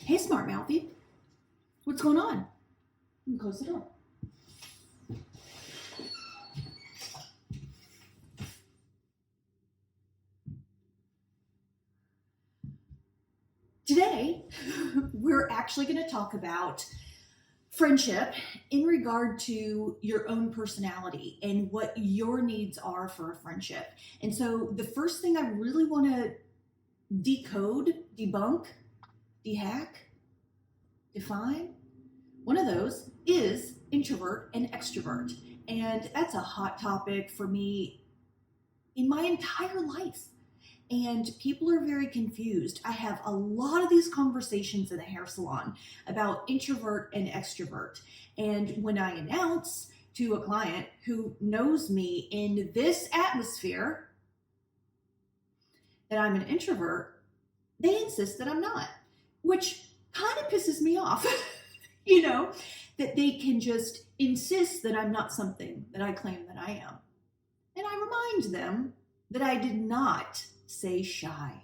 Hey, smart mouthy. What's going on? Let me close the door. Today, we're actually going to talk about friendship in regard to your own personality and what your needs are for a friendship. And so the first thing I really want to decode, debunk, dehack, define, one of those is introvert and extrovert. And that's a hot topic for me in my entire life. And people are very confused. I have a lot of these conversations in the hair salon about introvert and extrovert. And when I announce to a client who knows me in this atmosphere that I'm an introvert, they insist that I'm not, which kind of pisses me off, that they can just insist that I'm not something that I claim that I am. And I remind them that I did not say shy.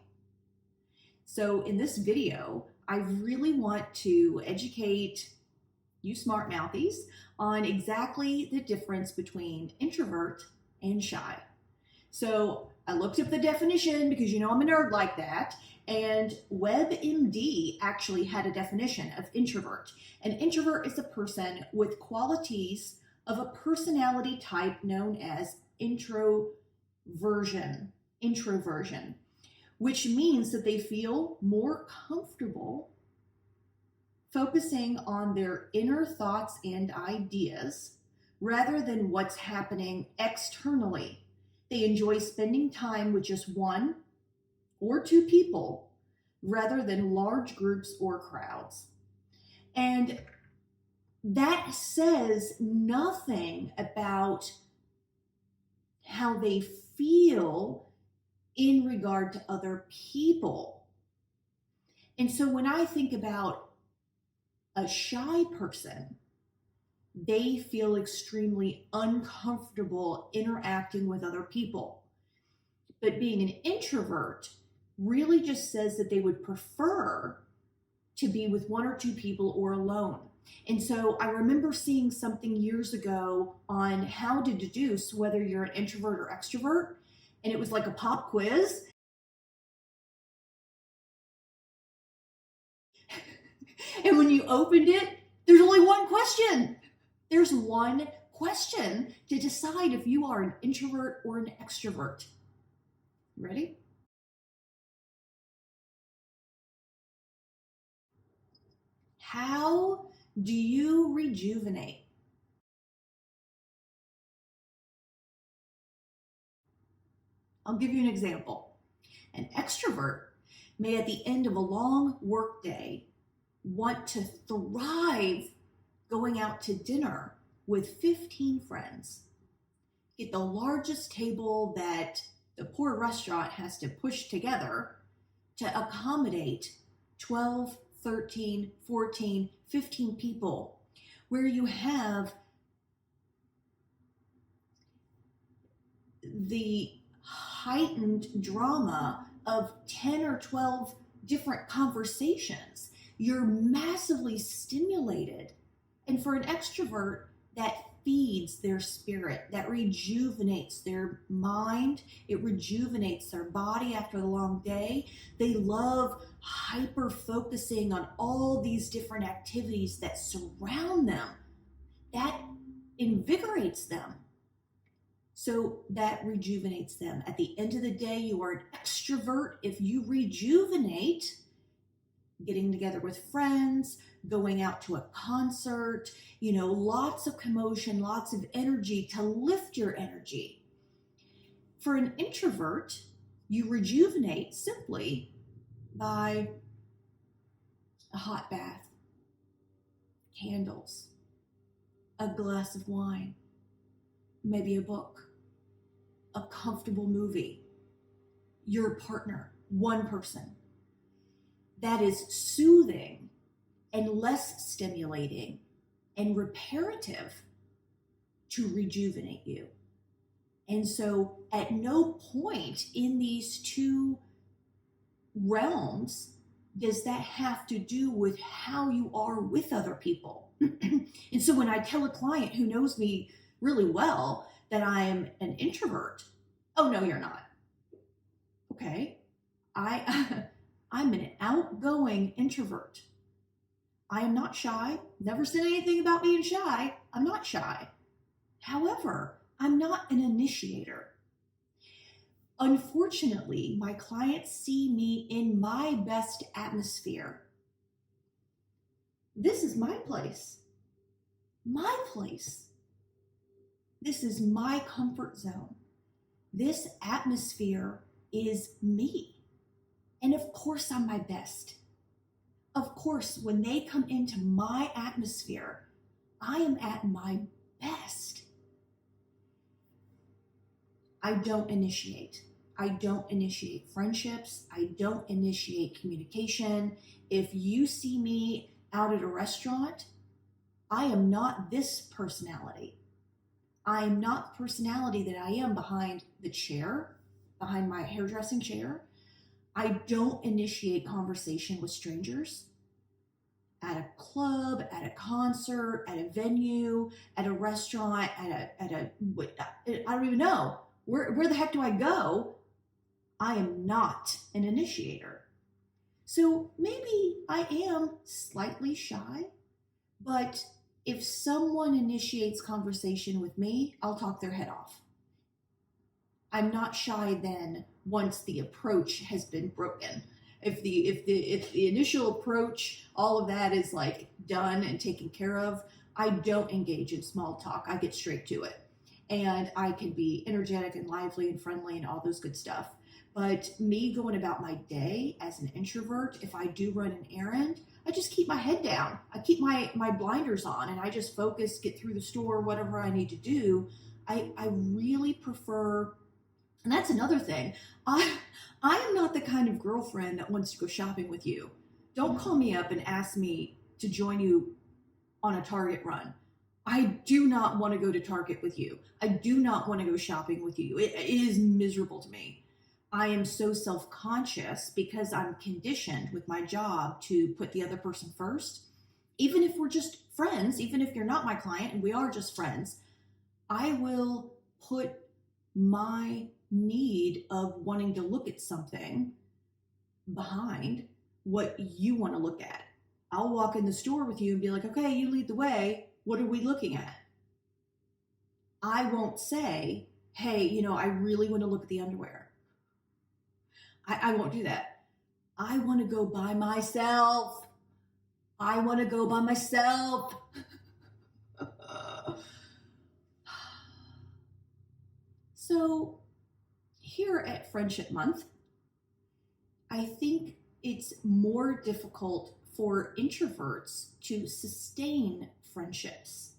So in this video, I really want to educate you smart mouthies on exactly the difference between introvert and shy. So I looked up the definition because I'm a nerd like that, and WebMD actually had a definition of introvert. An introvert is a person with qualities of a personality type known as introversion, which means that they feel more comfortable focusing on their inner thoughts and ideas rather than what's happening externally. They enjoy spending time with just one or two people rather than large groups or crowds. And that says nothing about how they feel in regard to other people. And so when I think about a shy person, they feel extremely uncomfortable interacting with other people. But being an introvert really just says that they would prefer to be with one or two people or alone. And so I remember seeing something years ago on how to deduce whether you're an introvert or extrovert. And it was like a pop quiz. And when you opened it, there's only one question. There's one question to decide if you are an introvert or an extrovert. Ready? How do you rejuvenate? I'll give you an example. An extrovert may, at the end of a long workday, want to thrive going out to dinner with 15 friends. Get the largest table that the poor restaurant has to push together to accommodate 12, 13, 14, 15 people, where you have the heightened drama of 10 or 12 different conversations. You're massively stimulated. And for an extrovert, that feeds their spirit, that rejuvenates their mind, it rejuvenates their body after a long day. They love hyper focusing on all these different activities that surround them. That invigorates them. So that rejuvenates them. At the end of the day, you are an extrovert if you rejuvenate getting together with friends, going out to a concert, lots of commotion, lots of energy to lift your energy. For an introvert, you rejuvenate simply by a hot bath, candles, a glass of wine, maybe a book, a comfortable movie, your partner, one person. That is soothing and less stimulating and reparative to rejuvenate you. And so at no point in these two realms does that have to do with how you are with other people? And so when I tell a client who knows me really well that I'm an introvert, oh no, you're not. Okay, I I'm an outgoing introvert. I am not shy. Never said anything about being shy. I'm not shy. However, I'm not an initiator. Unfortunately, my clients see me in my best atmosphere. This is my place. My place. This is my comfort zone. This atmosphere is me. And of course, I'm my best. Of course, when they come into my atmosphere, I am at my best. I don't initiate. I don't initiate friendships. I don't initiate communication. If you see me out at a restaurant, I am not this personality. I am not the personality that I am behind the chair, behind my hairdressing chair. I don't initiate conversation with strangers. At a club, at a concert, at a venue, at a restaurant, I don't even know. Where the heck do I go? I am not an initiator. So maybe I am slightly shy, but if someone initiates conversation with me, I'll talk their head off. I'm not shy then once the approach has been broken. If the initial approach, all of that is like done and taken care of, I don't engage in small talk. I get straight to it. And I can be energetic and lively and friendly and all those good stuff. But me going about my day as an introvert, if I do run an errand, I just keep my head down. I keep my blinders on and I just focus, get through the store, whatever I need to do. I really prefer, and that's another thing. I am not the kind of girlfriend that wants to go shopping with you. Don't call me up and ask me to join you on a Target run. I do not want to go to Target with you. I do not want to go shopping with you. It is miserable to me. I am so self-conscious because I'm conditioned with my job to put the other person first. Even if we're just friends, even if you're not my client and we are just friends, I will put my need of wanting to look at something behind what you want to look at. I'll walk in the store with you and be like, okay, you lead the way. What are we looking at? I won't say, hey, I really want to look at the underwear. I won't do that. I want to go by myself. I want to go by myself. So here at Friendship Month, I think it's more difficult for introverts to sustain friendships.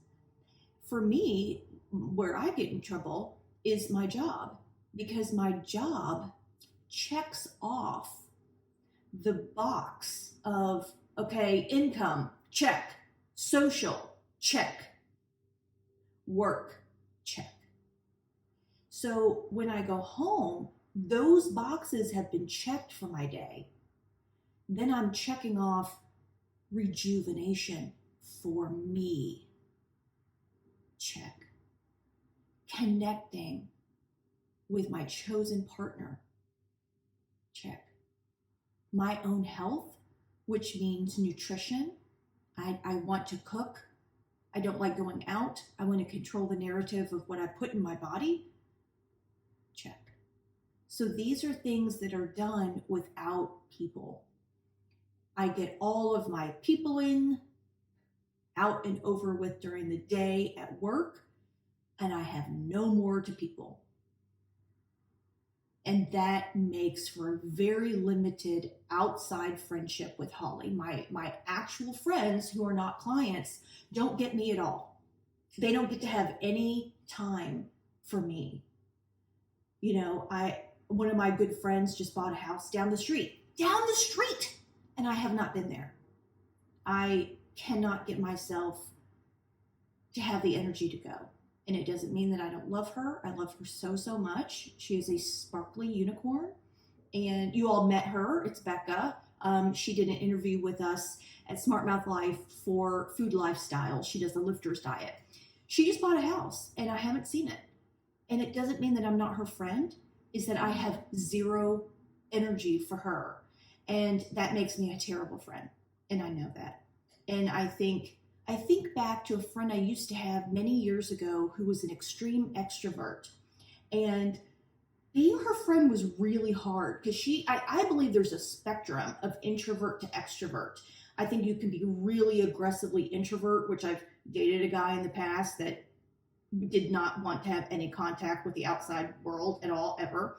For me, where I get in trouble is my job, because my job checks off the box of, okay, income, check, social, check, work, check. So when I go home, those boxes have been checked for my day. Then I'm checking off rejuvenation for me. Check. Connecting with my chosen partner. Check. My own health, which means nutrition. I want to cook. I don't like going out. I want to control the narrative of what I put in my body. Check. So these are things that are done without people. I get all of my peopling out and over with during the day at work, and I have no more to people. And that makes for a very limited outside friendship with Holly. My actual friends who are not clients don't get me at all. They don't get to have any time for me. One of my good friends just bought a house down the street, and I have not been there. I cannot get myself to have the energy to go. And it doesn't mean that I don't love her. I love her so, so much. She is a sparkly unicorn. And you all met her. It's Becca. She did an interview with us at Smart Mouth Life for Food Lifestyle. She does the Lifter's Diet. She just bought a house and I haven't seen it. And it doesn't mean that I'm not her friend, it's that I have zero energy for her. And that makes me a terrible friend. And I know that. And I think back to a friend I used to have many years ago who was an extreme extrovert. And being her friend was really hard because I believe there's a spectrum of introvert to extrovert. I think you can be really aggressively introvert, which I've dated a guy in the past that did not want to have any contact with the outside world at all, ever.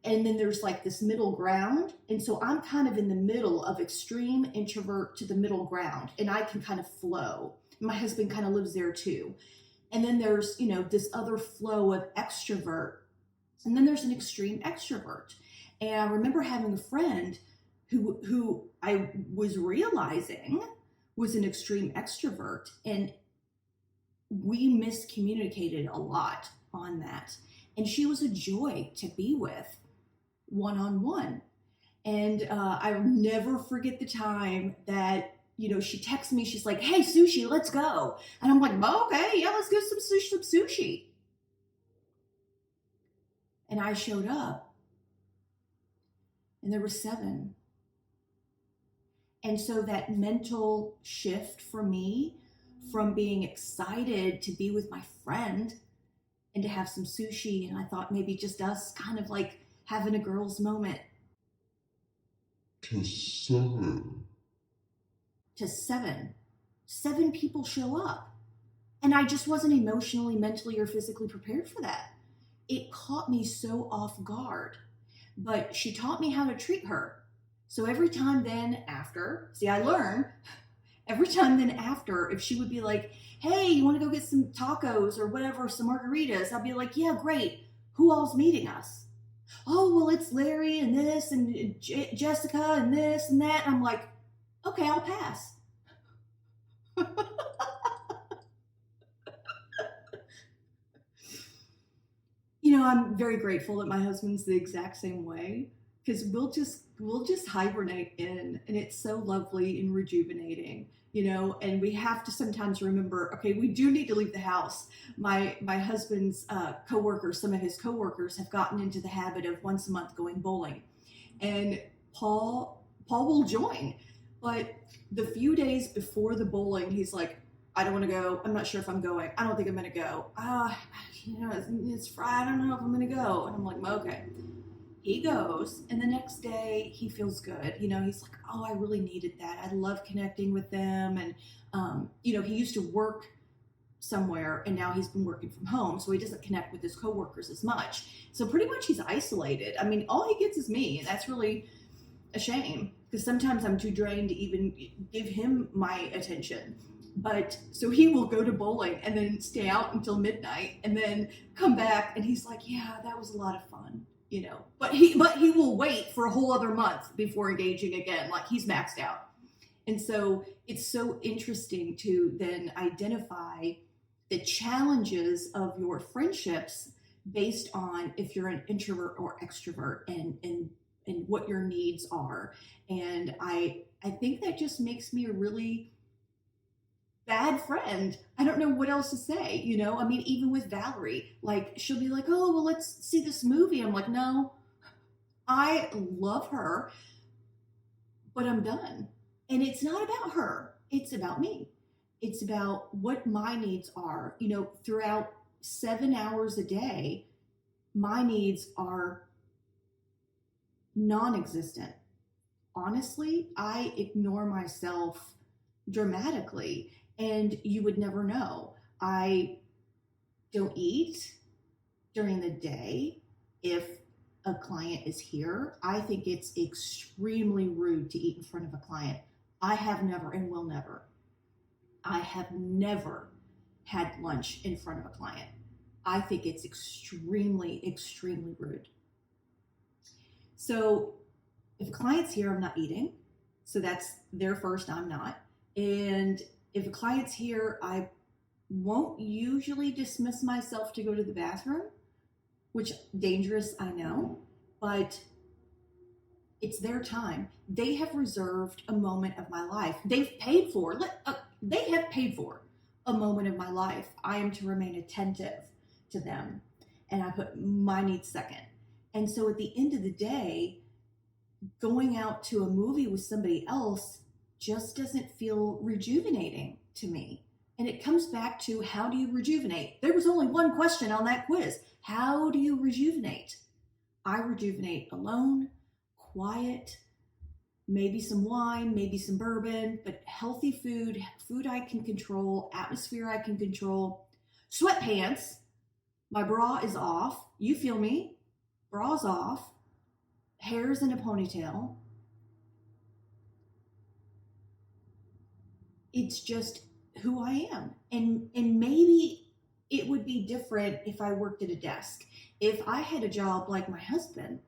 And then there's like this middle ground. And so I'm kind of in the middle of extreme introvert to the middle ground, and I can kind of flow. My husband kind of lives there too. And then there's, this other flow of extrovert. And then there's an extreme extrovert. And I remember having a friend who I was realizing was an extreme extrovert. And we miscommunicated a lot on that. And she was a joy to be with one-on-one. And I'll never forget the time that, she texted me, she's like, "Hey, sushi, let's go." And I'm like, "Oh, okay, yeah, let's get some sushi. And I showed up and there were 7. And so that mental shift for me from being excited to be with my friend and to have some sushi, and I thought maybe just us kind of like having a girl's moment, to 7. To 7. 7 people show up. And I just wasn't emotionally, mentally, or physically prepared for that. It caught me so off guard. But she taught me how to treat her. So every time then after, I learned, every time then after, if she would be like, "Hey, you want to go get some tacos or whatever, some margaritas?" I'd be like, "Yeah, great. Who all's meeting us?" "Oh, well, it's Larry and this and Jessica and this and that." And I'm like, "Okay, I'll pass." I'm very grateful that my husband's the exact same way, because we'll just hibernate in, and it's so lovely and rejuvenating, and we have to sometimes remember, okay, we do need to leave the house. My husband's coworkers, some of his coworkers have gotten into the habit of once a month going bowling, and Paul will join, but the few days before the bowling, he's like, "I don't want to go. I'm not sure if I'm going. I don't think I'm going to go. It's Friday. I don't know if I'm going to go." And I'm like, "Okay." He goes, and the next day he feels good. He's like, "Oh, I really needed that. I love connecting with them." And, he used to work somewhere, and now he's been working from home, so he doesn't connect with his coworkers as much. So pretty much he's isolated. I mean, all he gets is me, and that's really a shame, because sometimes I'm too drained to even give him my attention. But so he will go to bowling and then stay out until midnight and then come back, and he's like, "Yeah, that was a lot of fun." But he will wait for a whole other month before engaging again, like he's maxed out. And so it's so interesting to then identify the challenges of your friendships based on if you're an introvert or extrovert, and what your needs are. And I think that just makes me a really bad friend. I don't know what else to say, I mean, even with Valerie, like, she'll be like, "Oh, well, let's see this movie." I'm like, "No, I love her, but I'm done." And it's not about her. It's about me. It's about what my needs are. Throughout 7 hours a day, my needs are non-existent. Honestly, I ignore myself dramatically, and you would never know. I don't eat during the day if a client is here. I think it's extremely rude to eat in front of a client. I have never and will never. I have never had lunch in front of a client. I think it's extremely, extremely rude. So if a client's here, I'm not eating. So that's their first, I'm not. And if a client's here, I won't usually dismiss myself to go to the bathroom, which dangerous, I know. But It's their time. They have reserved a moment of my life. They've paid for, they have paid for a moment of my life. I am to remain attentive to them, and I put my needs second. And so at the end of the day, going out to a movie with somebody else just doesn't feel rejuvenating to me. And it comes back to, how do you rejuvenate? There was only one question on that quiz. How do you rejuvenate? I rejuvenate alone, quiet, maybe some wine, maybe some bourbon, but healthy food, food I can control, atmosphere I can control, sweatpants, my bra is off. You feel me? Bra's off, hair's in a ponytail. It's just who I am. And maybe it would be different if I worked at a desk. If I had a job like my husband,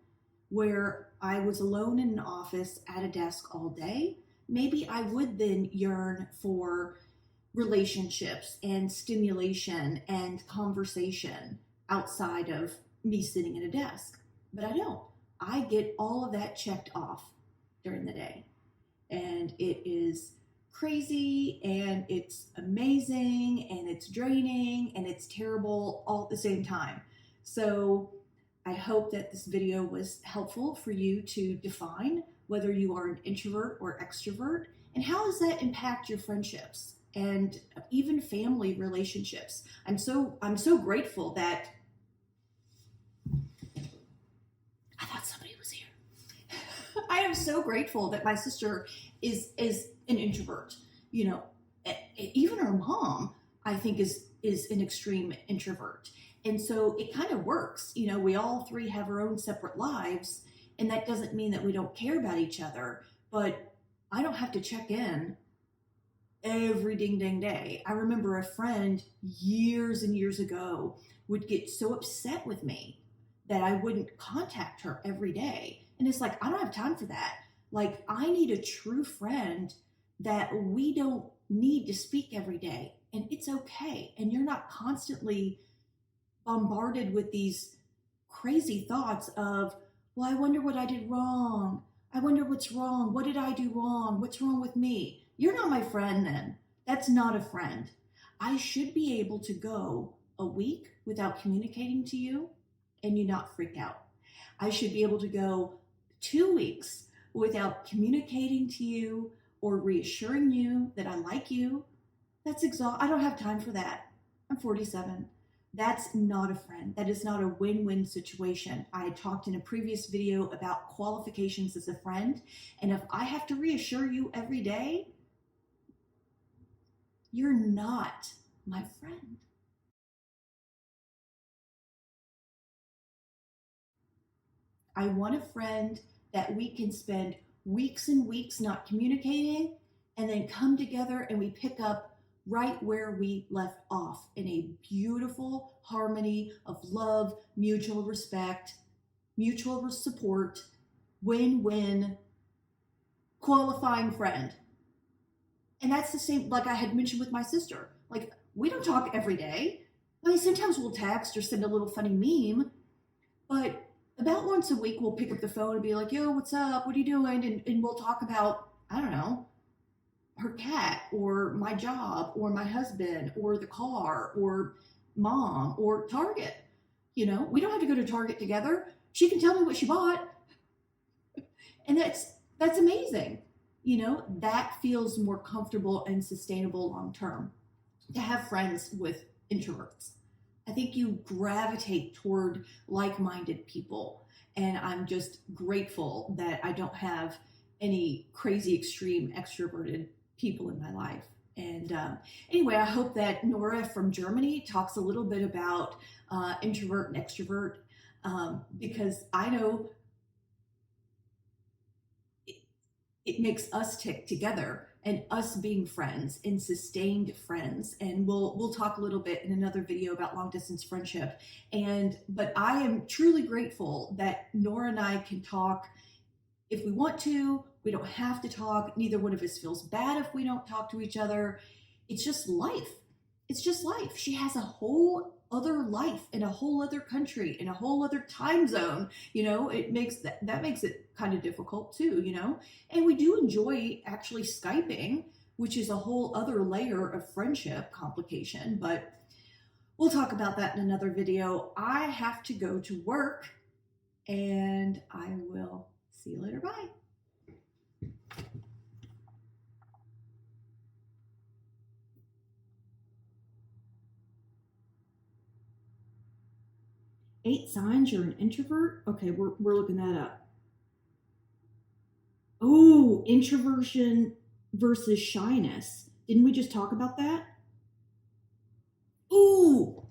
where I was alone in an office at a desk all day, maybe I would then yearn for relationships and stimulation and conversation outside of me sitting at a desk. But I don't. I get all of that checked off during the day. And it is crazy, and it's amazing, and it's draining, and it's terrible all at the same time. So I hope that this video was helpful for you to define whether you are an introvert or extrovert, and how does that impact your friendships and even family relationships. I'm so grateful that I thought somebody was here. I am so grateful that my sister is an introvert. You know, even her mom, I think, is an extreme introvert. And so it kind of works. You know, we all three have our own separate lives, and that doesn't mean that we don't care about each other, but I don't have to check in every ding dang day. I remember a friend years and years ago would get so upset with me that I wouldn't contact her every day. And it's like, I don't have time for that. Like, I need a true friend that we don't need to speak every day. And it's okay. And you're not constantly bombarded with these crazy thoughts of, well, I wonder what I did wrong. I wonder what's wrong. What did I do wrong? What's wrong with me? You're not my friend then. That's not a friend. I should be able to go a week without communicating to you and you not freak out. I should be able to go 2 weeks without communicating to you or reassuring you that I like you. That's I don't have time for that. I'm 47. That's not a friend. That is not a win-win situation. I had talked in a previous video about qualifications as a friend, and if I have to reassure you every day, you're not my friend. I want a friend that we can spend weeks and weeks not communicating and then come together and we pick up right where we left off in a beautiful harmony of love, mutual respect, mutual support, win-win, qualifying friend. And that's the same, like I had mentioned with my sister. Like, we don't talk every day. I mean, sometimes we'll text or send a little funny meme, but about once a week we'll pick up the phone and be like, yo, what's up? What are you doing? And we'll talk about, I don't know, her cat or my job or my husband or the car or mom or Target. You know, we don't have to go to Target together. She can tell me what she bought. And that's amazing. You know, that feels more comfortable and sustainable long term to have friends with introverts. I think you gravitate toward like-minded people. And I'm just grateful that I don't have any crazy extreme extroverted people in my life. And anyway, I hope that Nora from Germany talks a little bit about introvert and extrovert, because I know it makes us tick together, and us being friends and sustained friends. And we'll talk a little bit in another video about long distance friendship. But I am truly grateful that Nora and I can talk if we want to. We don't have to talk. Neither one of us feels bad if we don't talk to each other. It's just life. It's just life. She has a whole other life in a whole other country, in a whole other time zone. It makes that makes it kind of difficult too. And we do enjoy actually Skyping, which is a whole other layer of friendship complication, but we'll talk about that in another video. I have to go to work, and I will see you later. Bye. Eight signs you're an introvert? Okay, we're looking that up. Oh, introversion versus shyness. Didn't we just talk about that? Ooh.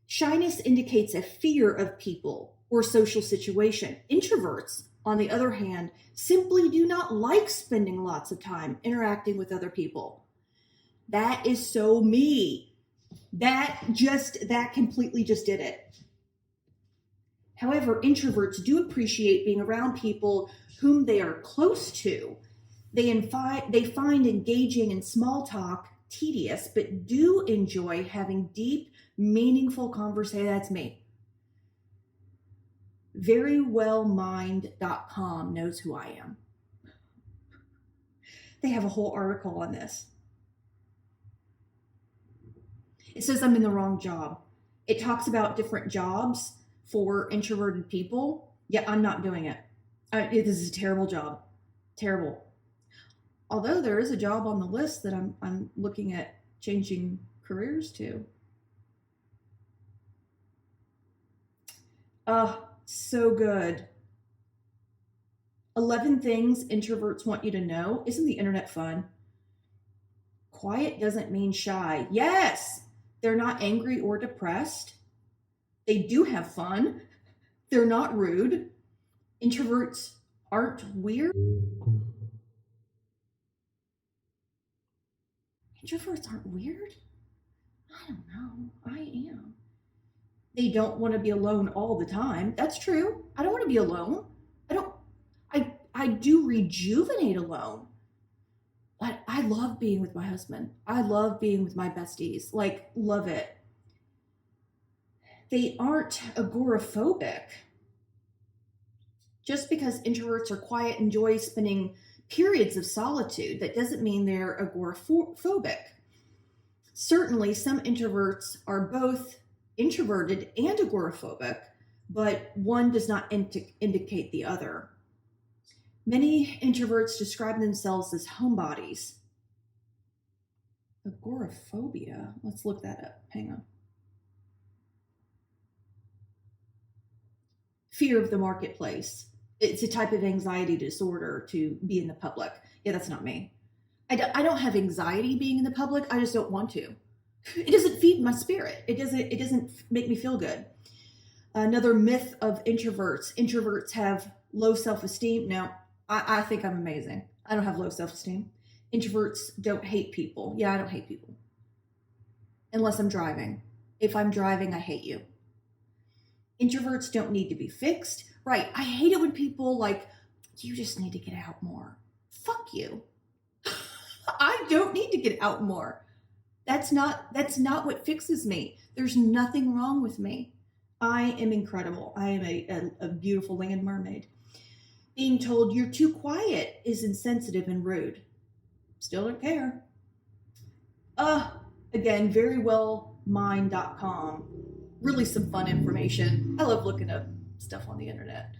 Shyness indicates a fear of people or social situation. Introverts, on the other hand, simply do not like spending lots of time interacting with other people. That is so me. That completely just did it. However, introverts do appreciate being around people whom they are close to. They find engaging in small talk tedious, but do enjoy having deep, meaningful conversation. That's me. Verywellmind.com knows who I am. They have a whole article on this. It says I'm in the wrong job. It talks about different jobs for introverted people. Yeah, I'm not doing it. This is a terrible job. Terrible. Although there is a job on the list that I'm looking at changing careers to. So good. 11 things introverts want you to know. Isn't the internet fun? Quiet doesn't mean shy. Yes! They're not angry or depressed. They do have fun. They're not rude. Introverts aren't weird. Introverts aren't weird? I don't know. I am. They don't want to be alone all the time. That's true. I don't want to be alone. I do rejuvenate alone. But I love being with my husband. I love being with my besties. Love it. They aren't agoraphobic. Just because introverts are quiet, enjoy spending periods of solitude, that doesn't mean they're agoraphobic. Certainly, some introverts are both introverted and agoraphobic, but one does not indicate the other. Many introverts describe themselves as homebodies. Agoraphobia. Let's look that up. Hang on. Fear of the marketplace. It's a type of anxiety disorder to be in the public. Yeah, that's not me. I don't have anxiety being in the public. I just don't want to. It doesn't feed my spirit. It doesn't make me feel good. Another myth of introverts. Introverts have low self-esteem. No, I think I'm amazing. I don't have low self-esteem. Introverts don't hate people. Yeah, I don't hate people. Unless I'm driving. If I'm driving, I hate you. Introverts don't need to be fixed. Right. I hate it when people you just need to get out more. Fuck you. I don't need to get out more. That's not what fixes me. There's nothing wrong with me. I am incredible. I am a beautiful land mermaid. Being told you're too quiet is insensitive and rude. Still don't care. Again, verywellmind.com. Really some fun information. I love looking up stuff on the internet.